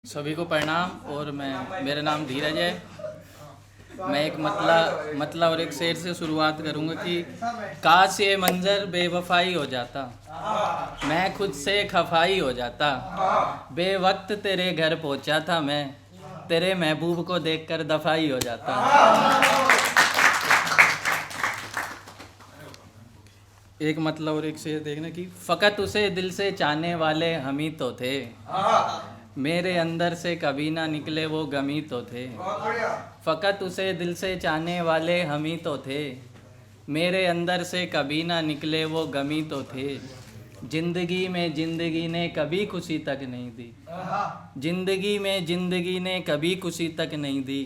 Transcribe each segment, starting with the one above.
सभी को प्रणाम। और मेरा नाम धीरज है। मैं एक मतला और एक शेर से शुरुआत करूंगा कि काश ये मंजर बेवफाई हो जाता, मैं खुद से खफाई हो जाता, बेवक्त तेरे घर पहुंचा था मैं, तेरे महबूब को देखकर दफाई हो जाता। एक मतलब और एक शेर देखना कि फ़कत उसे दिल से चाहने वाले हम ही तो थे, मेरे अंदर से कभी ना निकले वो गमी तो थे। फ़कत उसे दिल से चाहने वाले हम ही तो थे, मेरे अंदर से कभी ना निकले वो गमी तो थे। जिंदगी में जिंदगी ने कभी खुशी तक नहीं दी, जिंदगी में जिंदगी ने कभी खुशी तक नहीं दी,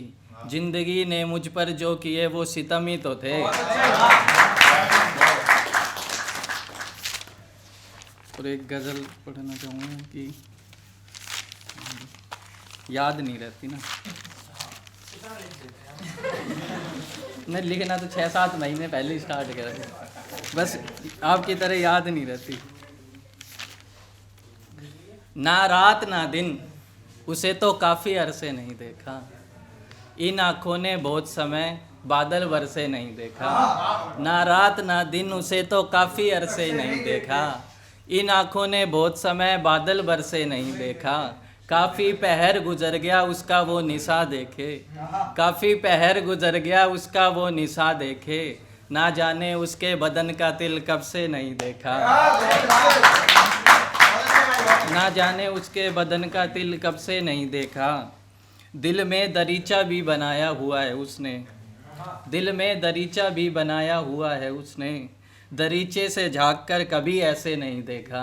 जिंदगी ने मुझ पर जो किए वो सितम ही तो थे। और एक गज़ल पढ़ना चाहूँगा कि याद नहीं रहती ना, मैं लिखना तो 6-7 महीने पहले ही स्टार्ट करा, बस आपकी तरह याद नहीं रहती। ना रात ना दिन उसे तो काफ़ी अरसे नहीं देखा, इन आँखों ने बहुत समय बादल बरसे नहीं देखा। ना रात ना दिन उसे तो काफ़ी अरसे नहीं देखा, इन आँखों ने बहुत समय बादल बरसे नहीं देखा। काफ़ी पहर गुजर गया उसका वो निशा देखे, काफ़ी पहर गुजर गया उसका वो निशा देखे, ना जाने उसके बदन का तिल कब से नहीं देखा, ना जाने उसके बदन का तिल कब से नहीं देखा। दिल में दरीचा भी बनाया हुआ है उसने, दिल में दरीचा भी बनाया हुआ है उसने, दरीचे से झाँक कर कभी ऐसे नहीं देखा,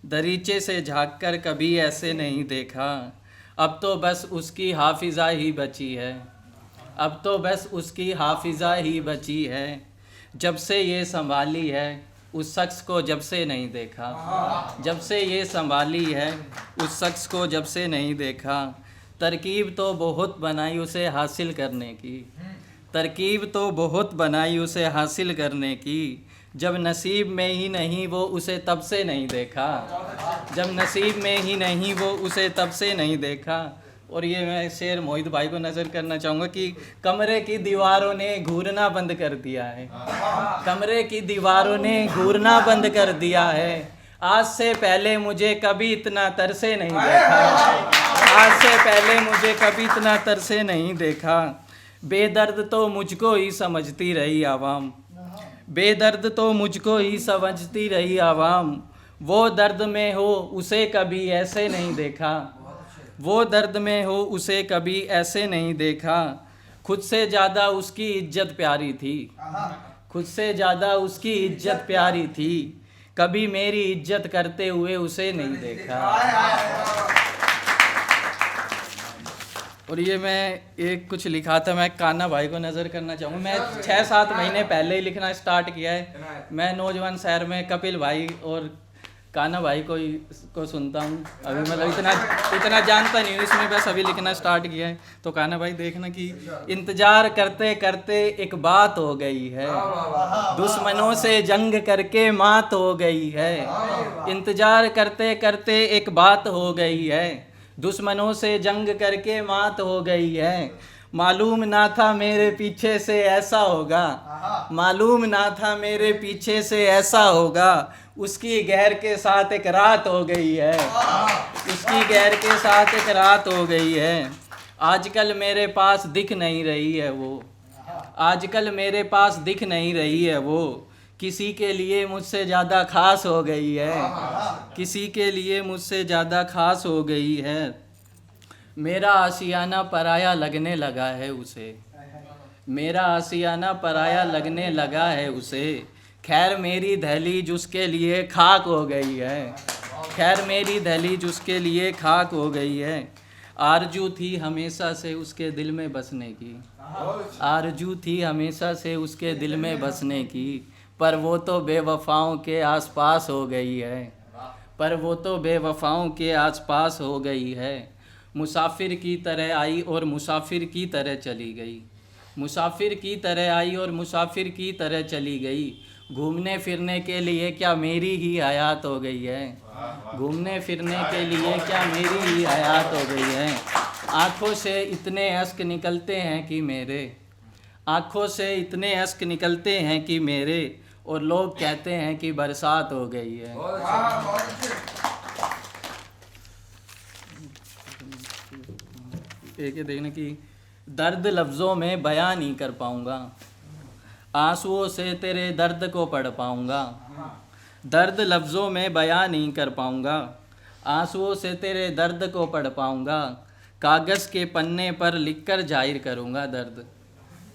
दरीचे से झाँक कर कभी ऐसे नहीं देखा। अब तो बस उसकी हाफिज़ा ही बची है, अब तो बस उसकी हाफिज़ा ही बची है, जब से ये संभाली है उस शख्स को जब से नहीं देखा, जब से ये संभाली है उस शख्स को जब से नहीं देखा। तरकीब तो बहुत बनाई उसे हासिल करने की, तरकीब तो बहुत बनाई उसे हासिल करने की, जब नसीब में ही नहीं वो उसे तब से नहीं देखा, जब नसीब में ही नहीं वो उसे तब से नहीं देखा। और ये मैं शेर मोहित भाई को नज़र करना चाहूँगा कि कमरे की दीवारों ने घूरना बंद कर दिया है, कमरे की दीवारों ने घूरना बंद कर दिया है, आज से पहले मुझे कभी इतना तरसे नहीं देखा, आज से पहले मुझे कभी इतना तरसे नहीं देखा। बेदर्द तो मुझको ही समझती रही आवाम, बेदर्द तो मुझको ही समझती रही आवाम, वो दर्द में हो उसे कभी ऐसे नहीं देखा, वो दर्द में हो उसे कभी ऐसे नहीं देखा। खुद से ज़्यादा उसकी इज्जत प्यारी थी, खुद से ज़्यादा उसकी इज्जत प्यारी थी, कभी मेरी इज्जत करते हुए उसे नहीं देखा। और ये मैं एक कुछ लिखा था, मैं कान्हा भाई को नज़र करना चाहूँगा। मैं 6-7 महीने पहले ही लिखना स्टार्ट किया है। मैं नौजवान शहर में कपिल भाई और कान्हा भाई को सुनता हूँ, अभी मतलब इतना जानता नहीं हूँ इसमें, बस अभी लिखना स्टार्ट किया है। तो कान्हा भाई देखना कि इंतज़ार करते करते एक बात हो गई है, दुश्मनों से जंग करके मात हो गई है, इंतज़ार करते करते एक बात हो गई है, दुश्मनों से जंग करके मात हो गई है। मालूम ना था मेरे पीछे से ऐसा होगा, मालूम ना था मेरे पीछे से ऐसा होगा, उसकी गैर के साथ एक रात हो गई है, उसकी गैर के साथ एक रात हो गई है। आजकल मेरे पास दिख नहीं रही है वो, आजकल मेरे पास दिख नहीं रही है वो, किसी के लिए मुझसे ज़्यादा खास हो गई है, किसी के लिए मुझसे ज़्यादा खास हो गई है। मेरा आशियाना पराया लगने लगा है उसे, मेरा आशियाना पराया लगने लगा है उसे, खैर मेरी दहलीज उसके लिए खाक हो गई है, खैर मेरी दहलीज उसके लिए खाक हो गई है। आरजू थी हमेशा से उसके दिल में बसने की, आरजू थी हमेशा से उसके दिल में बसने की, पर वो तो बेवफाओं के आसपास हो गई है, पर वो तो बेवफाओं के आसपास हो गई है। मुसाफिर की तरह आई और मुसाफिर की तरह चली गई, मुसाफिर की तरह आई और मुसाफिर की तरह चली गई, घूमने फिरने के लिए क्या मेरी ही हयात हो गई है। घूमने फिरने के लिए क्या मेरी ही हयात हो गई है। आँखों से इतने अश्क निकलते हैं कि मेरे, आँखों से इतने अश्क निकलते हैं कि मेरे, और लोग कहते हैं कि बरसात हो गई है। एक ये देखने की, दर्द लफ्ज़ों में बयां नहीं कर पाऊँगा, आंसुओं से तेरे दर्द को पढ़ पाऊँगा। दर्द लफ्ज़ों में बयां नहीं कर पाऊँगा, आंसुओं से तेरे दर्द को पढ़ पाऊँगा। कागज़ के पन्ने पर लिखकर जाहिर करूँगा दर्द,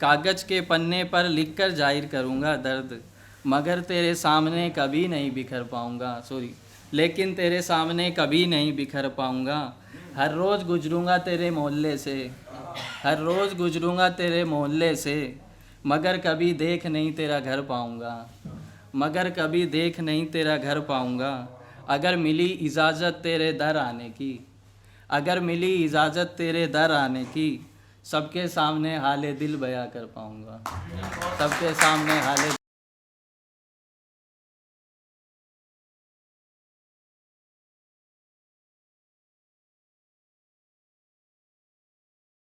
कागज़ के पन्ने पर लिखकर जाहिर करूँगा दर्द। मगर तेरे सामने कभी नहीं बिखर पाऊँगा, लेकिन तेरे सामने कभी नहीं बिखर पाऊँगा। हर रोज़ गुजरूँगा तेरे मोहल्ले से, हर रोज़ गुजरूँगा तेरे मोहल्ले से, मगर कभी देख नहीं तेरा घर पाऊँगा, मगर कभी देख नहीं तेरा घर पाऊँगा। अगर मिली इजाज़त तेरे दर आने की, अगर मिली इजाज़त तेरे दर आने की, सबके सामने हाले दिल बयां कर पाऊँगा, सबके सामने हाले